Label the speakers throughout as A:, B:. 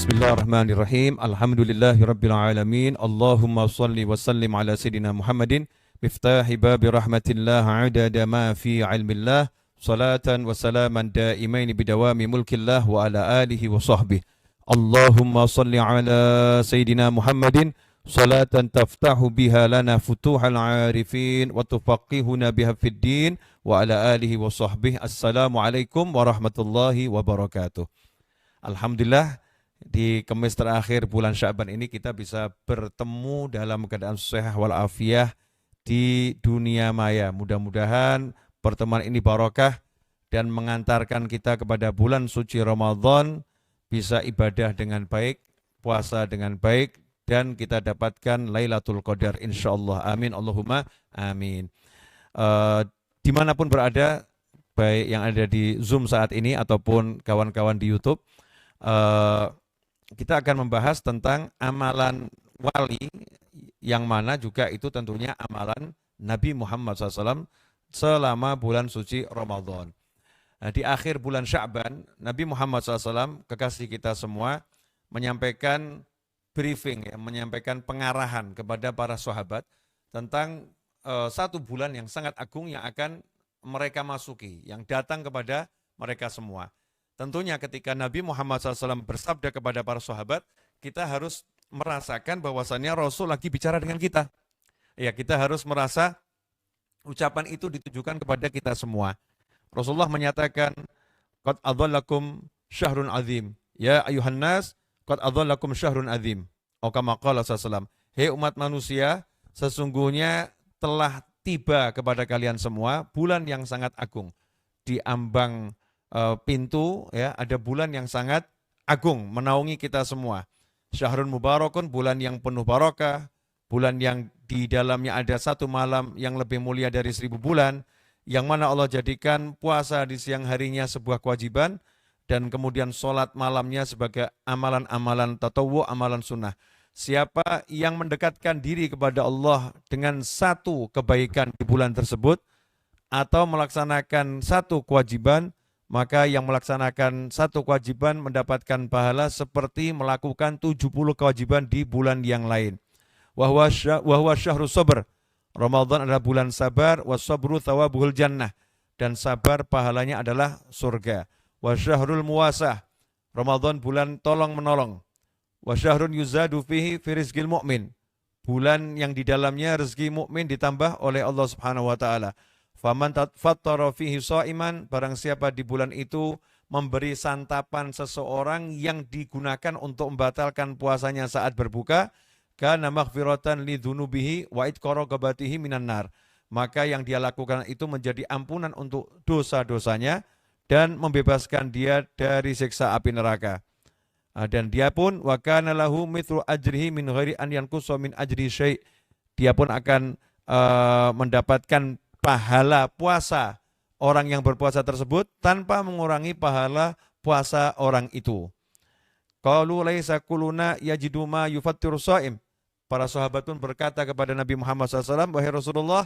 A: Bismillahirrahmanirrahim. Alhamdulillahirabbil alamin. Allahumma shalli wa sallim ala sayidina Muhammadin miftahi babi rahmatillah adada ma fi ilmillah salatan wa salaman daimain bidawami mulkillah wa ala alihi wa sahbihi. Allahumma shalli ala sayidina Muhammadin salatan taftahu biha lana futuhal arifin wa tufaqihuna biha fid din wa ala alihi wa sahbihi. Assalamualaikum warahmatullahi wabarakatuh. Alhamdulillah, di Kamis terakhir bulan Sya'ban ini kita bisa bertemu dalam keadaan sehat walafiat di dunia maya. Mudah-mudahan pertemuan ini barokah dan mengantarkan kita kepada bulan suci Ramadan, bisa ibadah dengan baik, puasa dengan baik, dan kita dapatkan Lailatul Qadar insyaallah. Amin Allahumma amin. Dimanapun berada, baik yang ada di Zoom saat ini ataupun kawan-kawan di YouTube, kita akan membahas tentang amalan wali, yang mana juga itu tentunya amalan Nabi Muhammad SAW selama bulan suci Ramadan. Nah, di akhir bulan Sya'ban, Nabi Muhammad SAW, kekasih kita semua, menyampaikan briefing, menyampaikan pengarahan kepada para sahabat tentang satu bulan yang sangat agung yang akan mereka masuki, yang datang kepada mereka semua. Tentunya ketika Nabi Muhammad SAW bersabda kepada para sahabat, kita harus merasakan bahwasannya Rasul lagi bicara dengan kita. Ya, kita harus merasa ucapan itu ditujukan kepada kita semua. Rasulullah menyatakan, qad adhallakum syahrun azim. Ya ayuhan nas, qad adhallakum syahrun azim. Atau kama qala sallallahu. Hei umat manusia, sesungguhnya telah tiba kepada kalian semua bulan yang sangat agung. Di ambang pintu, ya, ada bulan yang sangat agung menaungi kita semua. Syahrun mubarakun, bulan yang penuh barakah, bulan yang di dalamnya ada satu malam yang lebih mulia dari 1000 bulan, yang mana Allah jadikan puasa di siang harinya sebuah kewajiban, dan kemudian sholat malamnya sebagai amalan-amalan tatawwu, amalan sunnah. Siapa yang mendekatkan diri kepada Allah dengan satu kebaikan di bulan tersebut, atau melaksanakan satu kewajiban, maka yang melaksanakan satu kewajiban mendapatkan pahala seperti melakukan 70 kewajiban di bulan yang lain. Wahwa syahrus sabr. Ramadan adalah bulan sabar, wasabru thawabuhul jannah. Dan sabar pahalanya adalah surga. Wa syahrul muwasah. Ramadan bulan tolong menolong. Wa syahrun yuzadu fihi fi rizqil mu'min. Bulan yang di dalamnya rezeki mukmin ditambah oleh Allah Subhanahu wa taala. Faman fattara fihi shaiman, barang siapa di bulan itu memberi santapan seseorang yang digunakan untuk membatalkan puasanya saat berbuka, kana maghfiratan lidzunubihi wa itqara qabatihi minan nar. Maka yang dia lakukan itu menjadi ampunan untuk dosa-dosanya dan membebaskan dia dari siksa api neraka. Dan dia pun wa kana lahu mithlu ajrihi min ghairi an yanqusa min ajri syai'. Dia pun akan mendapatkan pahala puasa orang yang berpuasa tersebut tanpa mengurangi pahala puasa orang itu. Qalu laisa kuluna yajidu ma yufattiru shaim. Para sahabat pun berkata kepada Nabi Muhammad SAW, wahai Rasulullah,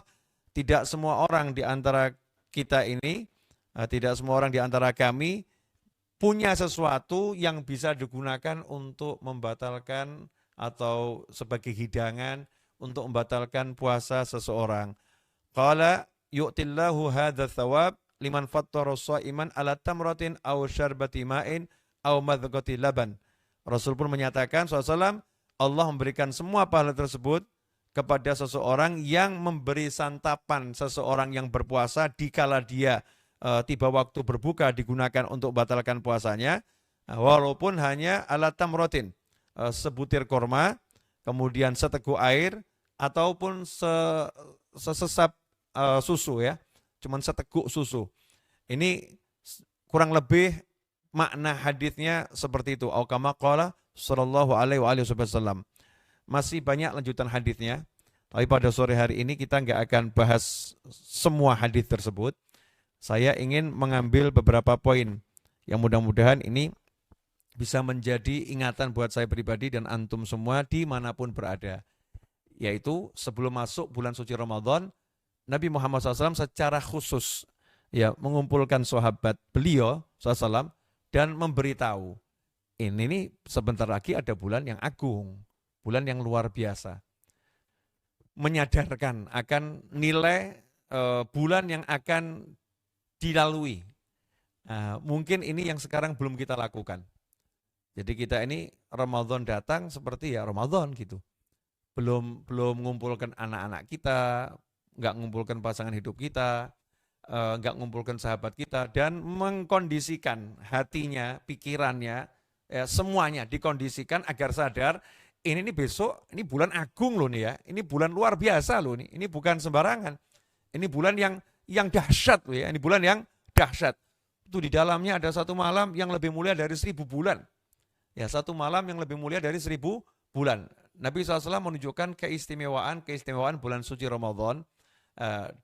A: tidak semua orang di antara kita ini, tidak semua orang di antara kami punya sesuatu yang bisa digunakan untuk membatalkan atau sebagai hidangan untuk membatalkan puasa seseorang. Qala yu'tillahu hadza thawab liman fattara shaiman ala tamratin aw syarbati ma'in aw madghati laban. Rasul pun menyatakan SAW, Allah memberikan semua pahala tersebut kepada seseorang yang memberi santapan seseorang yang berpuasa dikala dia tiba waktu berbuka digunakan untuk batalkan puasanya, walaupun hanya ala tamratin, sebutir korma, kemudian seteguk air, ataupun sesesap susu, ya, cuman seteguk susu. Ini kurang lebih makna hadisnya seperti itu. Au kama qala sallallahu alaihi wasallam. Masih banyak lanjutan hadisnya, tapi pada sore hari ini kita nggak akan bahas semua hadis tersebut. Saya ingin mengambil beberapa poin yang mudah-mudahan ini bisa menjadi ingatan buat saya pribadi dan antum semua dimanapun berada. Yaitu sebelum masuk bulan suci Ramadan, Nabi Muhammad SAW secara khusus ya mengumpulkan sahabat beliau SAW dan memberitahu ini nih sebentar lagi ada bulan yang agung, bulan yang luar biasa. Menyadarkan akan nilai bulan yang akan dilalui. Nah, mungkin ini yang sekarang belum kita lakukan. Jadi kita ini Ramadan datang seperti ya Ramadan gitu. Belum mengumpulkan anak-anak kita, nggak mengumpulkan pasangan hidup kita, nggak mengumpulkan sahabat kita, dan mengkondisikan hatinya, pikirannya, ya, semuanya dikondisikan agar sadar ini nih besok, ini bulan agung loh nih ya, ini bulan luar biasa loh nih, ini bukan sembarangan, ini bulan yang dahsyat loh ya, ini bulan yang dahsyat. Itu di dalamnya ada satu malam yang lebih mulia dari 1000 bulan. Ya, satu malam yang lebih mulia dari 1000 bulan. Nabi SAW menunjukkan keistimewaan bulan suci Ramadan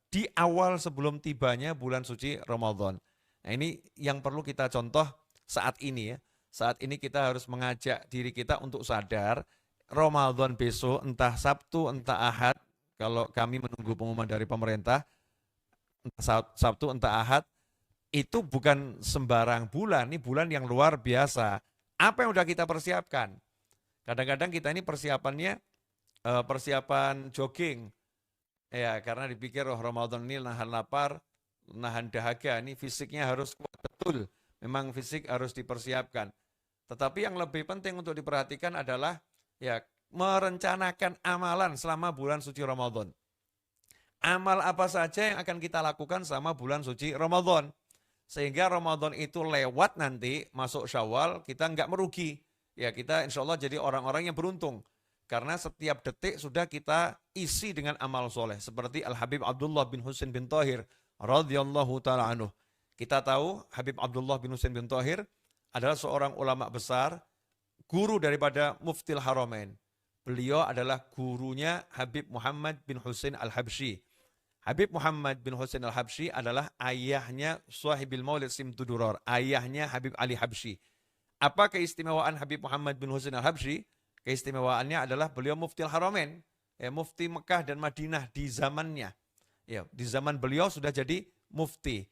A: di awal sebelum tibanya bulan suci Ramadan. Nah, ini yang perlu kita contoh saat ini ya. Saat ini kita harus mengajak diri kita untuk sadar Ramadan besok, entah Sabtu, entah Ahad, kalau kami menunggu pengumuman dari pemerintah, entah Sabtu, entah Ahad, itu bukan sembarang bulan, ini bulan yang luar biasa. Apa yang sudah kita persiapkan? Kadang-kadang kita ini persiapannya persiapan jogging. Ya, karena dipikir Ramadan ini nahan lapar, nahan dahaga, ini fisiknya harus kuat betul. Memang fisik harus dipersiapkan. Tetapi yang lebih penting untuk diperhatikan adalah ya merencanakan amalan selama bulan suci Ramadan. Amal apa saja yang akan kita lakukan selama bulan suci Ramadan. Sehingga Ramadan itu lewat nanti, masuk Syawal, kita nggak merugi. Ya, kita insya Allah jadi orang-orang yang beruntung. Karena setiap detik sudah kita isi dengan amal soleh. Seperti Al-Habib Abdullah bin Husain bin Thahir, radhiyallahu ta'ala anhu. Kita tahu Habib Abdullah bin Husain bin Thahir adalah seorang ulama besar, guru daripada Muftil Haramain. Beliau adalah gurunya Habib Muhammad bin Husain Al-Habsyi. Habib Muhammad bin Husain Al-Habsyi adalah ayahnya Suhabil Maulid Simtudurar, ayahnya Habib Ali Habsyi. Apa keistimewaan Habib Muhammad bin Husain Al-Habsyi? Keistimewaannya adalah beliau Muftil Haramain, ya, mufti Mekah dan Madinah di zamannya. Ya, di zaman beliau sudah jadi mufti.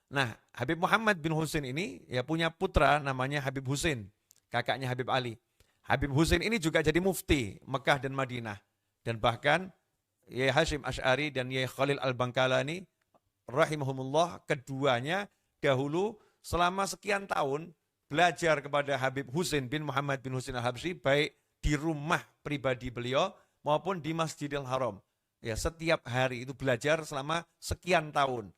A: Nah, Habib Muhammad bin Husain ini ya punya putra namanya Habib Husain, kakaknya Habib Ali. Habib Husain ini juga jadi mufti Mekah dan Madinah. Dan bahkan Yai Hashim Asy'ari dan Yai Khalil Al-Bangkalani rahimahumullah, keduanya dahulu selama sekian tahun belajar kepada Habib Husain bin Muhammad bin Husain Al-Habsyi, baik di rumah pribadi beliau maupun di Masjidil Haram. Ya, setiap hari itu belajar selama sekian tahun.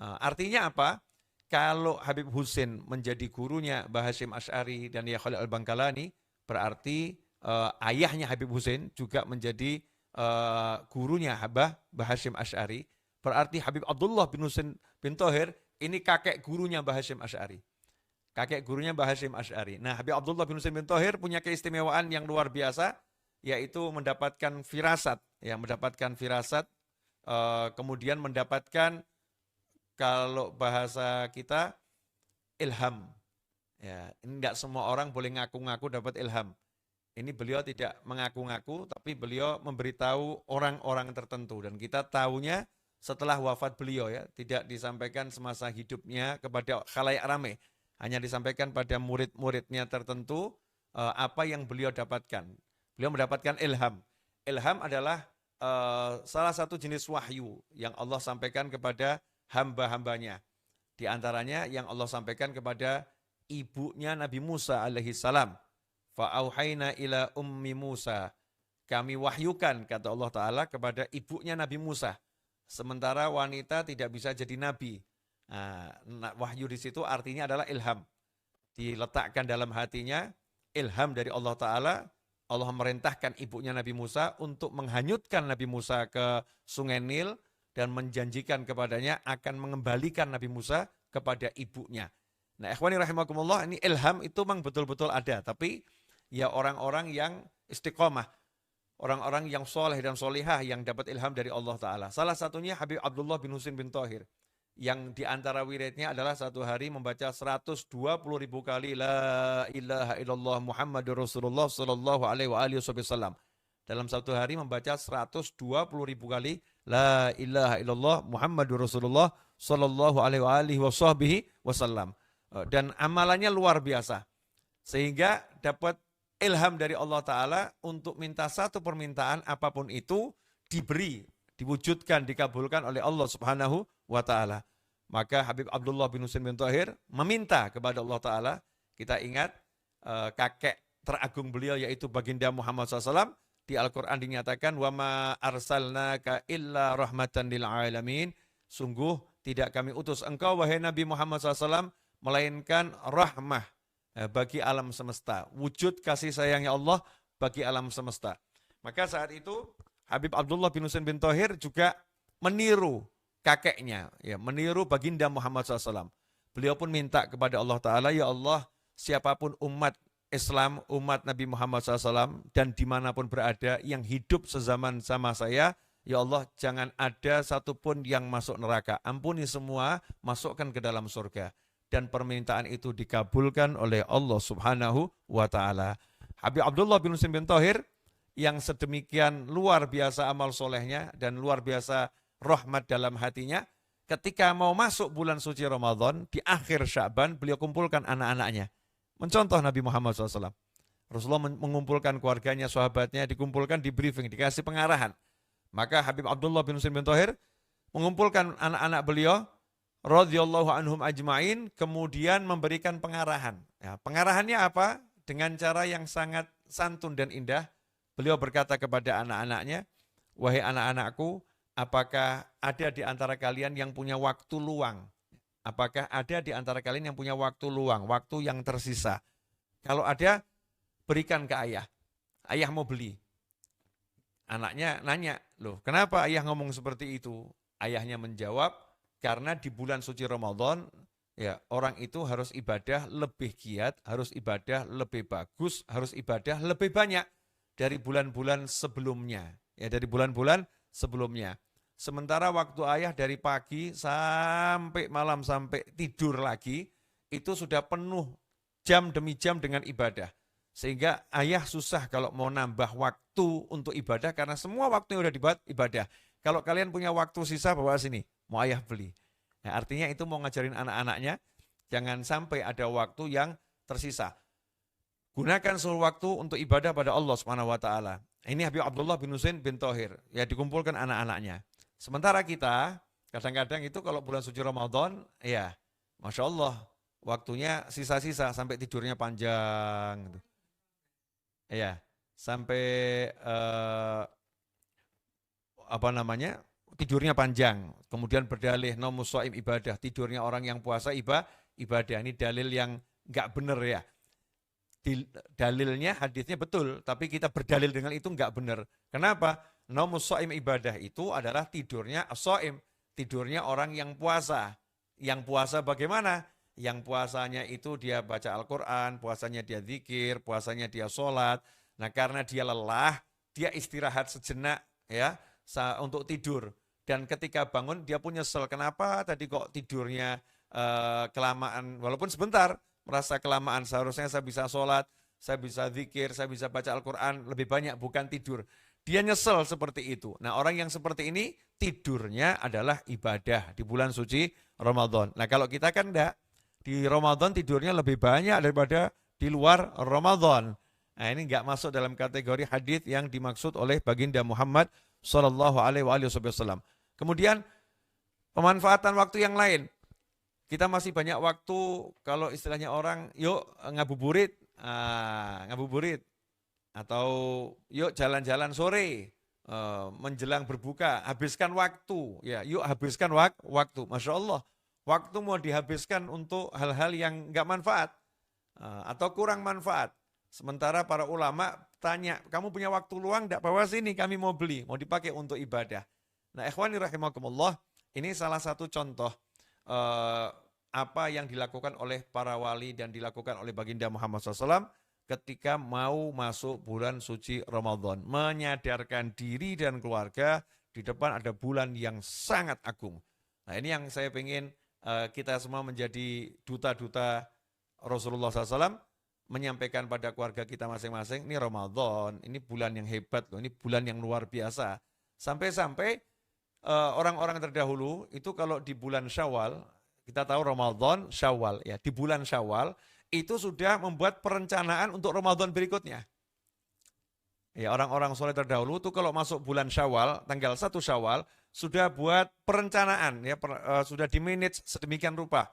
A: Artinya apa? Kalau Habib Husain menjadi gurunya Mbah Hashim Asy'ari dan Yai Khalil Al-Bangkalani, berarti ayahnya Habib Husain juga menjadi gurunya Mbah Hashim Asy'ari. Berarti Habib Abdullah bin Husain bin Thahir ini kakek gurunya Mbah Hashim Asy'ari. Kakek gurunya Mbah Hashim Asy'ari. Nah, Habib Abdullah bin Husain bin Thahir punya keistimewaan yang luar biasa, yaitu mendapatkan firasat, ya, mendapatkan firasat, kemudian mendapatkan, kalau bahasa kita, ilham. Ya, ini tidak semua orang boleh ngaku-ngaku dapat ilham. Ini beliau tidak mengaku-ngaku, tapi beliau memberitahu orang-orang tertentu. Dan kita tahunya setelah wafat beliau, ya, tidak disampaikan semasa hidupnya kepada khalayak ramai. Hanya disampaikan pada murid-muridnya tertentu apa yang beliau dapatkan. Beliau mendapatkan ilham. Ilham adalah salah satu jenis wahyu yang Allah sampaikan kepada hamba-hambanya. Di antaranya yang Allah sampaikan kepada ibunya Nabi Musa alaihi salam. Fa'auhayna ila ummi Musa. Kami wahyukan, kata Allah Ta'ala, kepada ibunya Nabi Musa. Sementara wanita tidak bisa jadi nabi. Nah, wahyu di situ artinya adalah ilham. Diletakkan dalam hatinya, ilham dari Allah Ta'ala. Allah memerintahkan ibunya Nabi Musa untuk menghanyutkan Nabi Musa ke sungai Nil dan menjanjikan kepadanya akan mengembalikan Nabi Musa kepada ibunya. Nah, ikhwani rahimakumullah, ini ilham itu memang betul-betul ada, tapi ya orang-orang yang istiqomah, orang-orang yang soleh dan solihah yang dapat ilham dari Allah Ta'ala. Salah satunya Habib Abdullah bin Husain bin Thahir, yang diantara wiridnya adalah satu hari membaca 120.000 kali La ilaha illallah Muhammadur Rasulullah sallallahu alaihi wasallam. Dalam satu hari membaca 120.000 kali La ilaha illallah Muhammadur Rasulullah sallallahu alaihi wasallam. Dan amalannya luar biasa. Sehingga dapat ilham dari Allah Ta'ala untuk minta satu permintaan apapun itu diberi, diwujudkan, dikabulkan oleh Allah Subhanahu wa Ta'ala. Maka Habib Abdullah bin Husain bin Thahir meminta kepada Allah Ta'ala. Kita ingat kakek teragung beliau yaitu baginda Muhammad SAW. Di Al-Quran dinyatakan, وَمَا أَرْسَلْنَاكَ إِلَّا رَحْمَةً لِلْعَالَمِينَ. Sungguh tidak kami utus engkau wahai Nabi Muhammad SAW melainkan rahmah bagi alam semesta. Wujud kasih sayangnya Allah bagi alam semesta. Maka saat itu Habib Abdullah bin Husain bin Thahir juga meniru kakeknya, ya, meniru baginda Muhammad SAW. Beliau pun minta kepada Allah Ta'ala, ya Allah, siapapun umat Islam, umat Nabi Muhammad SAW, dan dimanapun berada yang hidup sezaman sama saya, ya Allah, jangan ada satupun yang masuk neraka. Ampuni semua, masukkan ke dalam surga. Dan permintaan itu dikabulkan oleh Allah Subhanahu wa Ta'ala. Habib Abdullah bin Husain bin Thahir yang sedemikian luar biasa amal solehnya dan luar biasa rahmat dalam hatinya, ketika mau masuk bulan suci Ramadan, di akhir Sya'ban, beliau kumpulkan anak-anaknya. Mencontoh Nabi Muhammad SAW. Rasulullah mengumpulkan keluarganya, sahabatnya, dikumpulkan, di briefing, dikasih pengarahan. Maka Habib Abdullah bin Husain bin Thahir mengumpulkan anak-anak beliau, radhiyallahu anhum ajma'in, kemudian memberikan pengarahan. Ya, pengarahannya apa? Dengan cara yang sangat santun dan indah, beliau berkata kepada anak-anaknya, wahai anak-anakku, apakah ada di antara kalian yang punya waktu luang? Apakah ada di antara kalian yang punya waktu luang, waktu yang tersisa? Kalau ada, berikan ke ayah. Ayah mau beli. Anaknya nanya, loh kenapa ayah ngomong seperti itu? Ayahnya menjawab, karena di bulan suci Ramadan, ya orang itu harus ibadah lebih giat, harus ibadah lebih bagus, harus ibadah lebih banyak dari bulan-bulan sebelumnya. Ya, dari bulan-bulan sebelumnya. Sementara waktu ayah dari pagi sampai malam sampai tidur lagi, itu sudah penuh jam demi jam dengan ibadah. Sehingga ayah susah kalau mau nambah waktu untuk ibadah, karena semua waktunya udah dibuat ibadah. Kalau kalian punya waktu sisa, bawa sini, mau ayah beli. Nah, artinya itu mau ngajarin anak-anaknya, jangan sampai ada waktu yang tersisa. Gunakan seluruh waktu untuk ibadah pada Allah Subhanahu wa Ta'ala. Ini Habib Abdullah bin Husain bin Thahir, ya, dikumpulkan anak-anaknya. Sementara kita, kadang-kadang itu kalau bulan suci Ramadan, ya, Masya Allah, waktunya sisa-sisa sampai tidurnya panjang. Ya, sampai tidurnya panjang. Kemudian berdalih naumus shaim ibadah, tidurnya orang yang puasa ibadah. Ini dalil yang nggak benar ya. Dalilnya, hadisnya betul, tapi kita berdalil dengan itu nggak benar. Kenapa? Naumus shaim ibadah itu adalah tidurnya as-shaim, tidurnya orang yang puasa. Yang puasa bagaimana? Yang puasanya itu dia baca Al-Quran, puasanya dia zikir, puasanya dia sholat. Nah, karena dia lelah, dia istirahat sejenak ya untuk tidur. Dan ketika bangun dia pun nyesel, kenapa tadi kok tidurnya kelamaan, walaupun sebentar, merasa kelamaan, seharusnya saya bisa sholat, saya bisa zikir, saya bisa baca Al-Quran, lebih banyak, bukan tidur. Dia nyesel seperti itu. Nah, orang yang seperti ini tidurnya adalah ibadah di bulan suci Ramadan. Nah, kalau kita kan enggak, di Ramadan tidurnya lebih banyak daripada di luar Ramadan. Nah, ini enggak masuk dalam kategori hadis yang dimaksud oleh baginda Muhammad sallallahu alaihi wasallam. Kemudian pemanfaatan waktu yang lain. Kita masih banyak waktu, kalau istilahnya orang, yuk ngabuburit, ngabuburit. Atau yuk jalan-jalan sore, menjelang berbuka, habiskan waktu. Ya, yuk habiskan waktu. Masya Allah, waktu mau dihabiskan untuk hal-hal yang enggak manfaat atau kurang manfaat. Sementara para ulama tanya, kamu punya waktu luang enggak? Bawa sini, kami mau beli, mau dipakai untuk ibadah. Nah, ikhwani rahimakumullah, ini salah satu contoh apa yang dilakukan oleh para wali dan dilakukan oleh baginda Muhammad SAW ketika mau masuk bulan suci Ramadan. Menyadarkan diri dan keluarga di depan ada bulan yang sangat agung. Nah, ini yang saya ingin kita semua menjadi duta-duta Rasulullah SAW, menyampaikan pada keluarga kita masing-masing, ini Ramadan, ini bulan yang hebat loh, ini bulan yang luar biasa. Sampai-sampai orang-orang terdahulu itu kalau di bulan Syawal, kita tahu Ramadan, Syawal ya, di bulan Syawal itu sudah membuat perencanaan untuk Ramadan berikutnya. Ya, orang-orang soleh terdahulu tuh kalau masuk bulan Syawal, tanggal 1 Syawal, sudah buat perencanaan, ya, sudah di-manage sedemikian rupa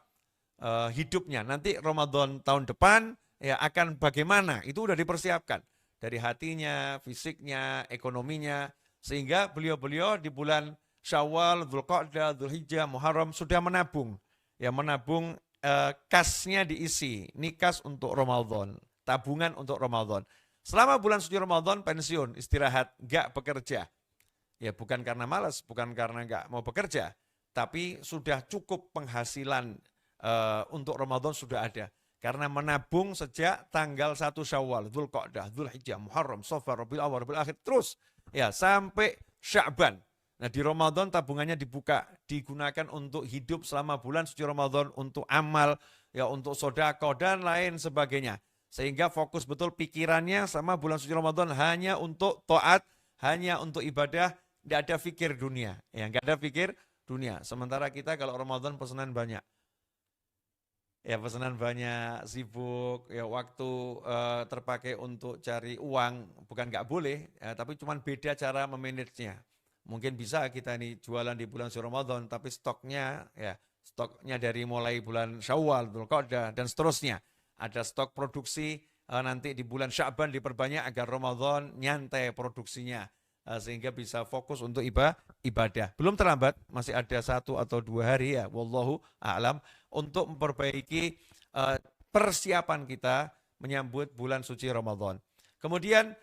A: hidupnya. Nanti Ramadan tahun depan ya akan bagaimana, itu sudah dipersiapkan. Dari hatinya, fisiknya, ekonominya, sehingga beliau-beliau di bulan Syawal, Dzulqa'dah, Dzulhijjah, Muharram sudah menabung. Ya, menabung kasnya diisi, ini kas untuk Ramadan, tabungan untuk Ramadan. Selama bulan suci Ramadan pensiun, istirahat, nggak bekerja. Ya bukan karena malas, bukan karena nggak mau bekerja, tapi sudah cukup penghasilan untuk Ramadan sudah ada. Karena menabung sejak tanggal 1 Syawal, Dzulqa'dah, Dzulhijjah, Muharram, Shafar, Rabiul Awwal, Rabiul Akhir, terus ya sampai Sya'ban. Nah di Ramadan tabungannya dibuka, digunakan untuk hidup selama bulan suci Ramadan, untuk amal, ya untuk sedekah dan lain sebagainya. Sehingga fokus betul pikirannya sama bulan suci Ramadan hanya untuk taat, hanya untuk ibadah, tidak ada pikir dunia. Ya, nggak ada pikir dunia. Sementara kita kalau Ramadan pesanan banyak. Ya pesanan banyak, sibuk, ya waktu terpakai untuk cari uang, bukan nggak boleh, ya, tapi cuma beda cara memanagenya. Mungkin bisa kita ini jualan di bulan suci Ramadan, tapi stoknya dari mulai bulan Syawal, Dzulqa'dah, dan seterusnya. Ada stok produksi nanti di bulan Sya'ban diperbanyak agar Ramadan nyantai produksinya sehingga bisa fokus untuk ibadah. Belum terlambat, masih ada 1 atau 2 hari ya, wallahu a'lam, untuk memperbaiki persiapan kita menyambut bulan suci Ramadan. Kemudian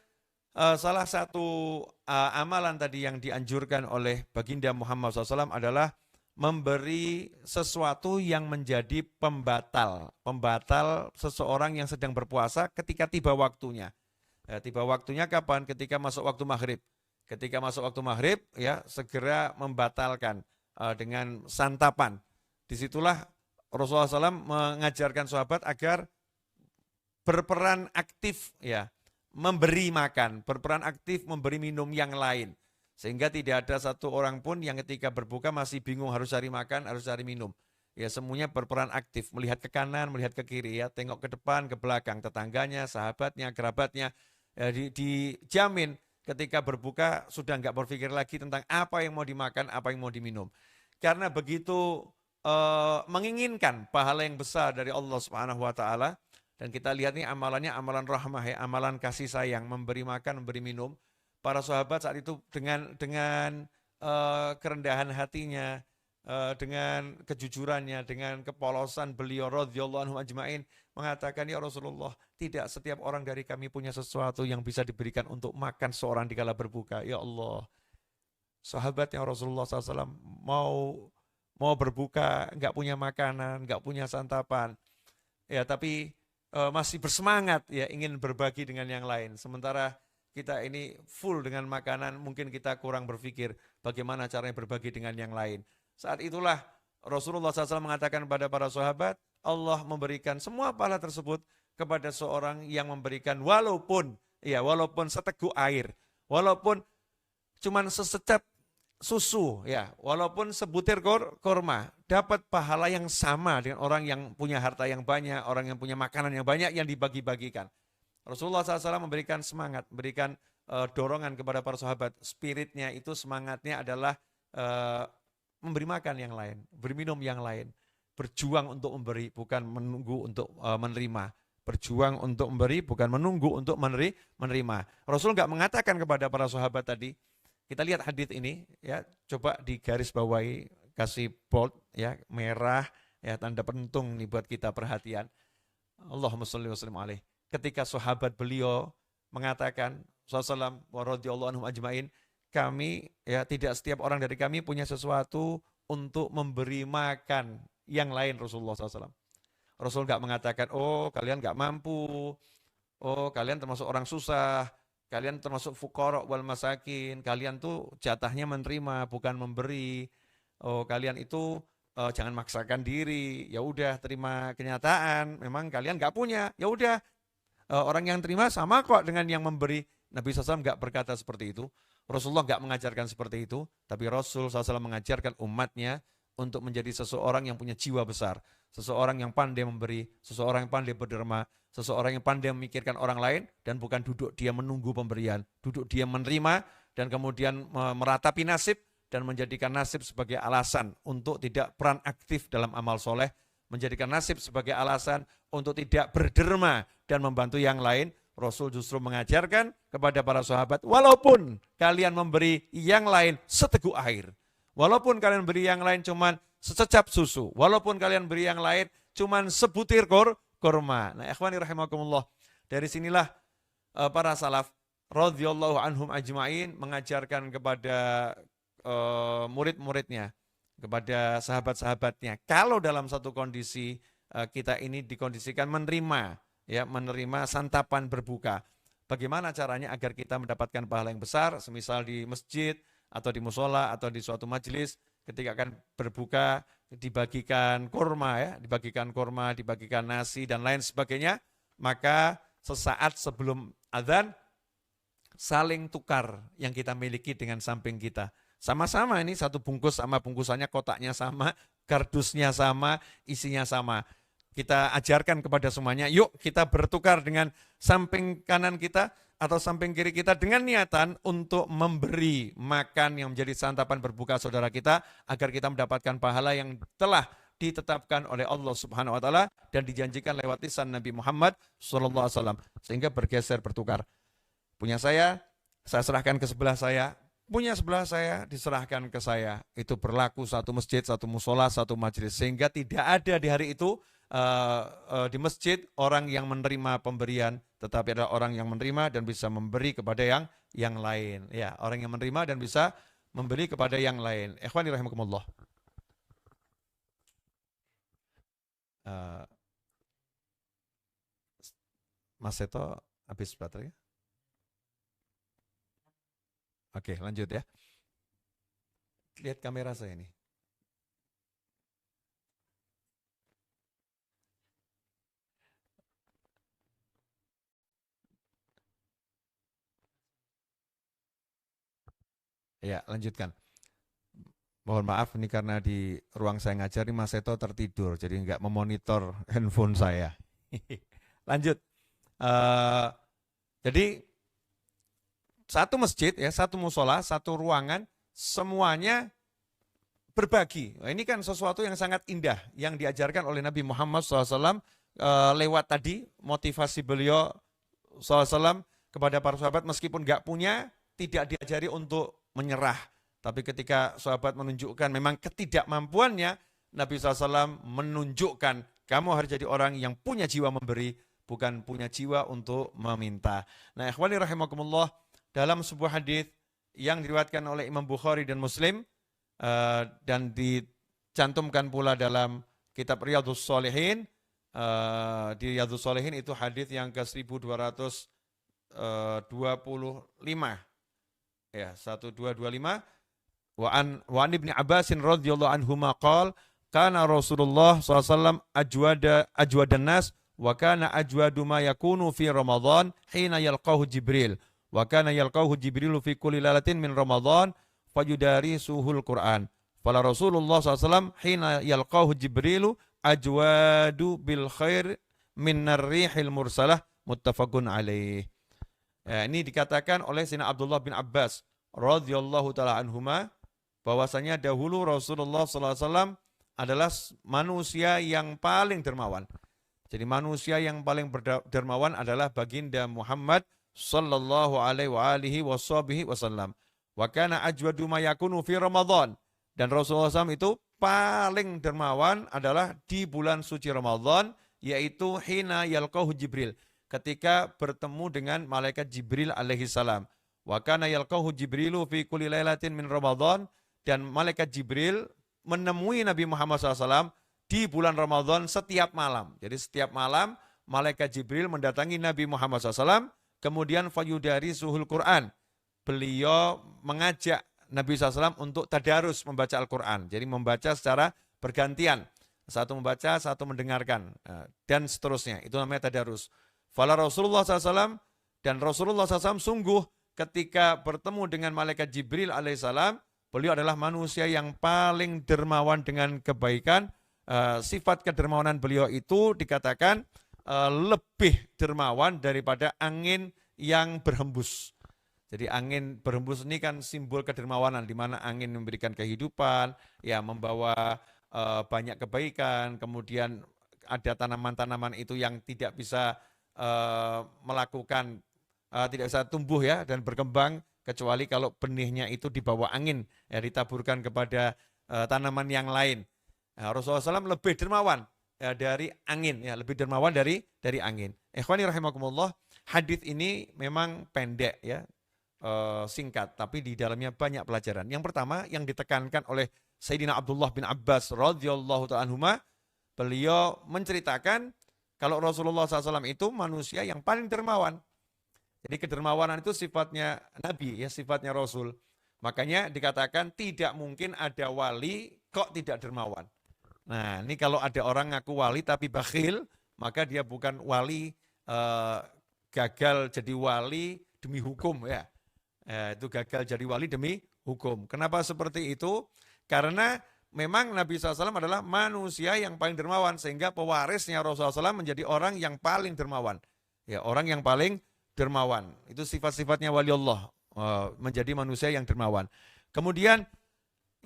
A: salah satu amalan tadi yang dianjurkan oleh Baginda Muhammad SAW adalah memberi sesuatu yang menjadi pembatal seseorang yang sedang berpuasa ketika tiba waktunya. Ya, tiba waktunya kapan? Ketika masuk waktu maghrib. Ketika masuk waktu maghrib, ya segera membatalkan dengan santapan. Disitulah Rasulullah SAW mengajarkan sahabat agar berperan aktif, ya, memberi makan, berperan aktif memberi minum yang lain. Sehingga tidak ada satu orang pun yang ketika berbuka masih bingung harus cari makan, harus cari minum. Ya semuanya berperan aktif, melihat ke kanan, melihat ke kiri, ya tengok ke depan, ke belakang, tetangganya, sahabatnya, kerabatnya. Ya, dijamin ketika berbuka sudah nggak berpikir lagi tentang apa yang mau dimakan, apa yang mau diminum. Karena begitu menginginkan pahala yang besar dari Allah Subhanahu Wa Taala. Dan kita lihat nih amalannya, amalan rahmah, ya, amalan kasih sayang, memberi makan, memberi minum. Para sahabat saat itu dengan kerendahan hatinya, dengan kejujurannya, dengan kepolosan beliau radhiyallahu anhum ajmain mengatakan, ya Rasulullah, tidak setiap orang dari kami punya sesuatu yang bisa diberikan untuk makan seorang dikala berbuka. Ya Allah, sahabatnya Rasulullah SAW mau berbuka, nggak punya makanan, nggak punya santapan, ya tapi masih bersemangat, ya ingin berbagi dengan yang lain. Sementara kita ini full dengan makanan, mungkin kita kurang berpikir bagaimana caranya berbagi dengan yang lain. Saat itulah Rasulullah SAW mengatakan kepada para sahabat, Allah memberikan semua pahala tersebut kepada seorang yang memberikan walaupun seteguk air, walaupun cuma sesecap susu, ya, walaupun sebutir kurma, dapat pahala yang sama dengan orang yang punya harta yang banyak, orang yang punya makanan yang banyak yang dibagi-bagikan. Rasulullah SAW memberikan semangat, memberikan dorongan kepada para sahabat. Spiritnya itu, semangatnya adalah memberi makan yang lain, beri minum yang lain. Berjuang untuk memberi, bukan menunggu untuk menerima. Berjuang untuk memberi, bukan menunggu untuk menerima. Rasul nggak mengatakan kepada para sahabat tadi, kita lihat hadits ini, ya, coba digaris bawahi, kasih bold, ya, merah, ya, tanda pentung nih buat kita perhatian. Allahumma sholli wa sallim alaihi. Ketika sahabat beliau mengatakan sallallahu wa radhiyallahu anhum ajmain, kami, ya, tidak setiap orang dari kami punya sesuatu untuk memberi makan yang lain Rasulullah SAW. Rasul nggak mengatakan, oh kalian nggak mampu, oh kalian termasuk orang susah, kalian termasuk fuqara wal masakin, kalian tuh jatahnya menerima bukan memberi, oh kalian itu jangan maksakan diri, ya udah terima kenyataan, memang kalian nggak punya, ya udah. Orang yang terima sama kok dengan yang memberi. Nabi SAW nggak berkata seperti itu. Rasulullah nggak mengajarkan seperti itu. Tapi Rasul SAW mengajarkan umatnya untuk menjadi seseorang yang punya jiwa besar, seseorang yang pandai memberi, seseorang yang pandai berderma, seseorang yang pandai memikirkan orang lain, dan bukan duduk dia menunggu pemberian, duduk dia menerima dan kemudian meratapi nasib dan menjadikan nasib sebagai alasan untuk tidak peran aktif dalam amal soleh, menjadikan nasib sebagai alasan untuk tidak berderma dan membantu yang lain. Rasul justru mengajarkan kepada para sahabat, walaupun kalian memberi yang lain seteguk air, walaupun kalian beri yang lain cuman sececap susu, walaupun kalian beri yang lain cuman sebutir kurma. Nah, ikhwani rahimakumullah, dari sinilah para salaf radhiyallahu anhum ajma'in mengajarkan kepada murid-muridnya, kepada sahabat-sahabatnya, kalau dalam satu kondisi kita ini dikondisikan menerima santapan berbuka, bagaimana caranya agar kita mendapatkan pahala yang besar, semisal di masjid atau di musola atau di suatu majelis ketika akan berbuka dibagikan kurma, dibagikan nasi dan lain sebagainya, maka sesaat sebelum adzan saling tukar yang kita miliki dengan samping kita. Sama-sama ini satu bungkus sama bungkusannya, kotaknya sama, kardusnya sama, isinya sama. Kita ajarkan kepada semuanya, yuk kita bertukar dengan samping kanan kita atau samping kiri kita dengan niatan untuk memberi makan yang menjadi santapan berbuka saudara kita agar kita mendapatkan pahala yang telah ditetapkan oleh Allah Subhanahu wa taala dan dijanjikan lewat lisan Nabi Muhammad sallallahu alaihi wasallam, sehingga bergeser bertukar. Punya saya serahkan ke sebelah saya, punya sebelah saya diserahkan ke saya. Itu berlaku satu masjid, satu musola, satu majelis, sehingga tidak ada di hari itu di masjid orang yang menerima pemberian, tetapi ada orang yang menerima dan bisa memberi kepada yang lain. Ya, orang yang menerima dan bisa memberi kepada yang lain. Ikhwani rahimakumullah. Mas Seto habis baterai? Oke, lanjut ya. Lihat kamera saya ini. Ya, lanjutkan. Mohon maaf, ini karena di ruang saya ngajar, Mas Seto tertidur, jadi nggak memonitor handphone saya. Lanjut. Jadi satu masjid, ya, satu musola, satu ruangan, semuanya berbagi. Nah, ini kan sesuatu yang sangat indah yang diajarkan oleh Nabi Muhammad SAW lewat tadi motivasi beliau SAW kepada para sahabat, meskipun nggak punya, tidak diajari untuk menyerah. Tapi ketika sahabat menunjukkan memang ketidakmampuannya, Nabi SAW menunjukkan kamu harus jadi orang yang punya jiwa memberi, bukan punya jiwa untuk meminta. Nah, ikhwani rahimakumullah, dalam sebuah hadis yang diriwayatkan oleh Imam Bukhari dan Muslim dan dicantumkan pula dalam kitab Riyadhus Shalihin, di Riyadhus Shalihin itu hadis yang ke-1225. Ya, 1225. Wa an Ibni Abbasin radhiyallahu anhuma qala kana Rasulullah SAW ajwadan nas wa kana ajwadu ma yakunu fi Ramadan hina yalqahu Jibril wa kana yalqahu Jibrilu fi kulli lailatin min Ramadan fayudarisuhul Qur'an. Fala Rasulullah SAW hina yalqahu Jibrilu ajwadu bil khair min narrihil mursalah, muttafaqun alaih. Ya, ini dikatakan oleh Sayyidina Abdullah bin Abbas radhiyallahu taala anhuma bahwasanya dahulu Rasulullah SAW adalah manusia yang paling dermawan. Jadi manusia yang paling dermawan adalah baginda Muhammad sallallahu alaihi wasallam. Wa kana ajwadu ma yakunu fi Ramadan. Dan Rasulullah SAW itu paling dermawan adalah di bulan suci Ramadan, yaitu hina yalqahu Jibril, ketika bertemu dengan malaikat Jibril alaihi salam. Wa kana yalqahu Jibrilu fi kulli lailatin min Ramadan, dan malaikat Jibril menemui Nabi Muhammad SAW di bulan Ramadan setiap malam. Jadi setiap malam malaikat Jibril mendatangi Nabi Muhammad SAW, kemudian fayudari suhul Quran. Beliau mengajak Nabi SAW untuk tadarus membaca Al-Quran. Jadi membaca secara bergantian. Satu membaca, satu mendengarkan. Dan seterusnya. Itu namanya tadarus. Fala Rasulullah SAW, dan Rasulullah SAW sungguh ketika bertemu dengan malaikat Jibril alaihissalam, Beliau adalah manusia yang paling dermawan dengan kebaikan. Sifat kedermawanan beliau itu dikatakan lebih dermawan daripada angin yang berhembus. Jadi angin berhembus ini kan simbol kedermawanan, di mana angin memberikan kehidupan, ya membawa banyak kebaikan. Kemudian ada tanaman-tanaman itu yang tidak bisa tidak bisa tumbuh ya dan berkembang kecuali kalau benihnya itu dibawa angin, ya ditaburkan kepada tanaman yang lain. Nah, Rasulullah SAW lebih dermawan ya, dari angin, ya lebih dermawan dari angin. Ikhwani rahimakumullah, hadis ini memang pendek ya, singkat, tapi di dalamnya banyak pelajaran. Yang pertama yang ditekankan oleh Sayyidina Abdullah bin Abbas radhiyallahu ta'ala anhuma, beliau menceritakan kalau Rasulullah SAW itu manusia yang paling dermawan. Jadi kedermawanan itu sifatnya Nabi, ya sifatnya Rasul. Makanya dikatakan tidak mungkin ada wali kok tidak dermawan. Nah ini kalau ada orang ngaku wali tapi bakhil, maka dia bukan wali, gagal jadi wali demi hukum ya. Itu gagal jadi wali demi hukum. Kenapa seperti itu? Karena memang Nabi SAW adalah manusia yang paling dermawan, sehingga pewarisnya Rasulullah SAW menjadi orang yang paling dermawan. Ya, orang yang paling dermawan. Itu sifat-sifatnya wali Allah, menjadi manusia yang dermawan. Kemudian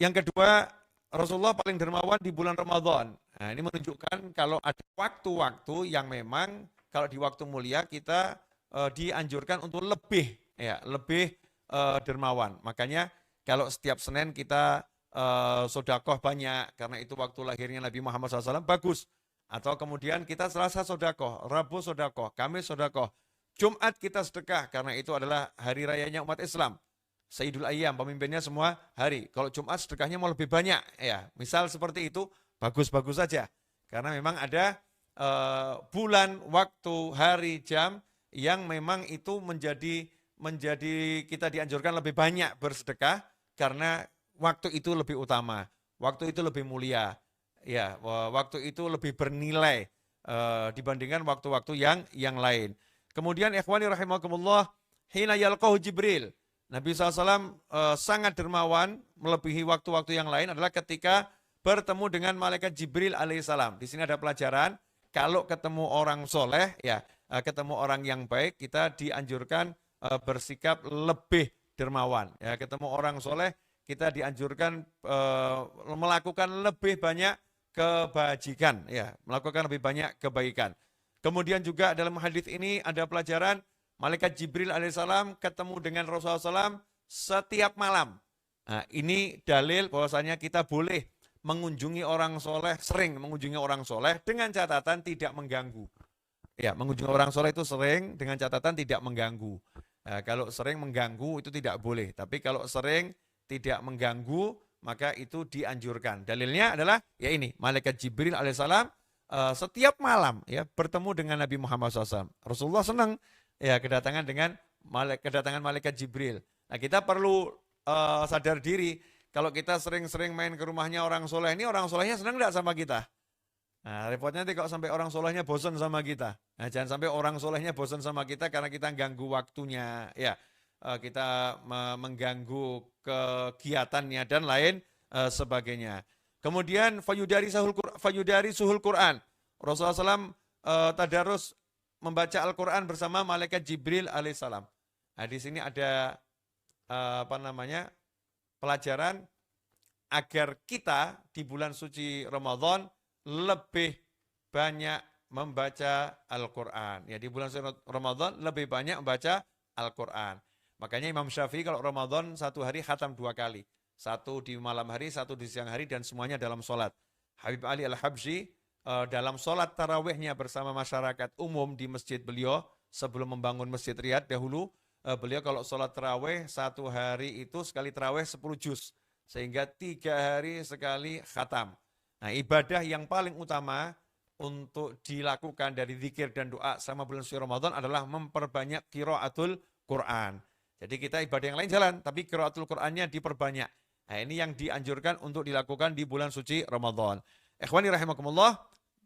A: yang kedua, Rasulullah paling dermawan di bulan Ramadan. Nah, ini menunjukkan kalau ada waktu-waktu yang memang kalau di waktu mulia kita dianjurkan untuk lebih dermawan. Makanya kalau setiap Senin kita sodakoh banyak, karena itu waktu lahirnya Nabi Muhammad SAW, bagus. Atau kemudian kita Selasa sodakoh, Rabu sodakoh, Kamis sodakoh, Jumat kita sedekah, karena itu adalah hari rayanya umat Islam. Sayyidul Ayyam, pemimpinnya semua hari. Kalau Jumat sedekahnya mau lebih banyak, ya. Misal seperti itu, bagus-bagus saja. Karena memang ada bulan, waktu, hari, jam yang memang itu menjadi kita dianjurkan lebih banyak bersedekah karena waktu itu lebih utama, waktu itu lebih mulia, ya, waktu itu lebih bernilai dibandingkan waktu-waktu yang lain. Kemudian ikhwani rahimakumullah, hina yalqahu Jibril. Nabi SAW sangat dermawan melebihi waktu-waktu yang lain adalah ketika bertemu dengan malaikat Jibril alaihissalam. Di sini ada pelajaran, kalau ketemu orang soleh, ya ketemu orang yang baik, kita dianjurkan bersikap lebih dermawan. Ya, ketemu orang soleh, kita dianjurkan melakukan lebih banyak kebajikan, ya, melakukan lebih banyak kebaikan. Kemudian juga dalam hadis ini ada pelajaran, malaikat Jibril alaihissalam ketemu dengan Rasulullah SAW setiap malam. Nah, ini dalil bahwasanya kita boleh mengunjungi orang soleh, sering mengunjungi orang soleh dengan catatan tidak mengganggu. Ya, mengunjungi orang soleh itu sering dengan catatan tidak mengganggu. Nah, kalau sering mengganggu itu tidak boleh, tapi kalau sering tidak mengganggu maka itu dianjurkan. Dalilnya adalah ya ini, malaikat Jibril alaihissalam setiap malam ya bertemu dengan Nabi Muhammad SAW. Rasulullah senang ya kedatangan malaikat Jibril. Nah, kita perlu sadar diri, kalau kita sering-sering main ke rumahnya orang soleh, ini orang solehnya senang enggak sama kita? Nah, repotnya nanti kalau sampai orang solehnya bosan sama kita. Nah, jangan sampai orang solehnya bosan sama kita karena kita ganggu waktunya, ya, kita mengganggu kegiatannya dan lain sebagainya. Kemudian fayudari suhul Quran. Rasulullah SAW tadarus membaca Al-Quran bersama malaikat Jibril alaihissalam. Nah, di sini ada pelajaran agar kita di bulan suci Ramadan lebih banyak membaca Al-Quran. Ya, di bulan suci Ramadan lebih banyak membaca Al-Quran. Makanya Imam Syafi'i kalau Ramadan satu hari khatam 2 kali. Satu di malam hari, satu di siang hari, dan semuanya dalam sholat. Habib Ali Al-Habsyi dalam sholat tarawihnya bersama masyarakat umum di masjid beliau, sebelum membangun Masjid Riyadh dahulu, beliau kalau sholat tarawih satu hari itu sekali tarawih 10 juz. Sehingga 3 hari sekali khatam. Nah, ibadah yang paling utama untuk dilakukan dari zikir dan doa sama bulan suci Ramadan adalah memperbanyak qiraatul Quran. Jadi kita ibadah yang lain jalan, tapi qiraatul Qurannya diperbanyak. Nah, ini yang dianjurkan untuk dilakukan di bulan suci Ramadan. Ikhwani rahimakumullah,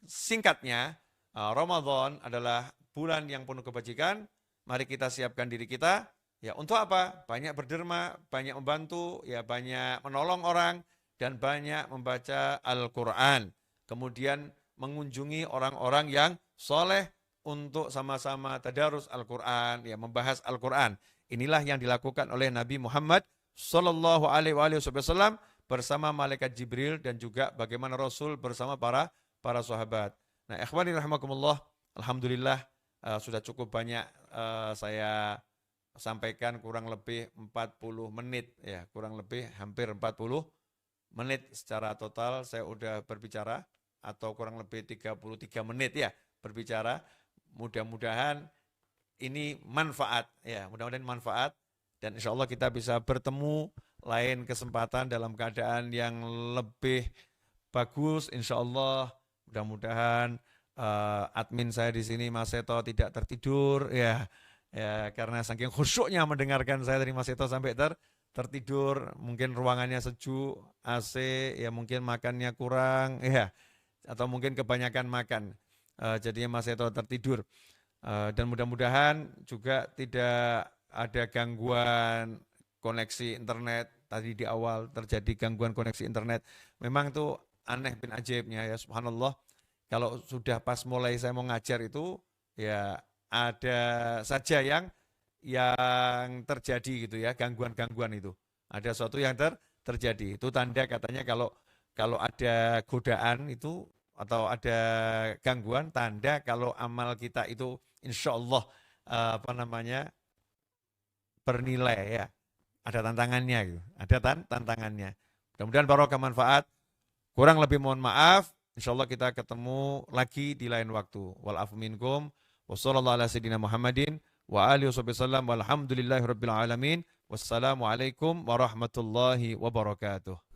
A: singkatnya, Ramadan adalah bulan yang penuh kebajikan. Mari kita siapkan diri kita Ya, untuk apa? Banyak berderma, banyak membantu, ya banyak menolong orang, dan banyak membaca Al-Quran. Kemudian mengunjungi orang-orang yang soleh untuk sama-sama tadarus Al-Quran, ya membahas Al-Quran. Inilah yang dilakukan oleh Nabi Muhammad Sallallahu Alaihi Wasallam bersama malaikat Jibril dan juga bagaimana Rasul bersama para sahabat. Nah, ikhwani rahimakumullah, alhamdulillah sudah cukup banyak saya sampaikan, kurang lebih 40 menit ya, kurang lebih hampir 40 menit secara total saya udah berbicara, atau kurang lebih 33 menit ya berbicara. Mudah-mudahan ini manfaat ya, mudah-mudahan manfaat, dan insya Allah kita bisa bertemu lain kesempatan dalam keadaan yang lebih bagus insya Allah. Mudah-mudahan admin saya di sini Mas Seto tidak tertidur ya, ya karena saking khusyuknya mendengarkan saya dari Mas Seto sampai tertidur. Mungkin ruangannya sejuk, AC, ya mungkin makannya kurang ya, atau mungkin kebanyakan makan, jadinya Mas Seto tertidur. Dan mudah-mudahan juga tidak ada gangguan koneksi internet. Tadi di awal terjadi gangguan koneksi internet, memang itu aneh bin ajaibnya ya, subhanallah. Kalau sudah pas mulai saya mau ngajar itu, ya ada saja yang terjadi gitu ya, gangguan-gangguan itu. Ada sesuatu yang terjadi. Itu tanda katanya kalau ada godaan itu atau ada gangguan, tanda kalau amal kita itu insya Allah bernilai ya. Ada tantangannya gitu. Ada tantangannya. Mudah-mudahan barokah manfaat. Kurang lebih mohon maaf. Insya Allah kita ketemu lagi di lain waktu. Wal afu minkum. Wassallallahu ala sayyidina Muhammadin wa alihi wasallam walhamdulillahi rabbil alamin. Wassalamualaikum warahmatullahi wabarakatuh.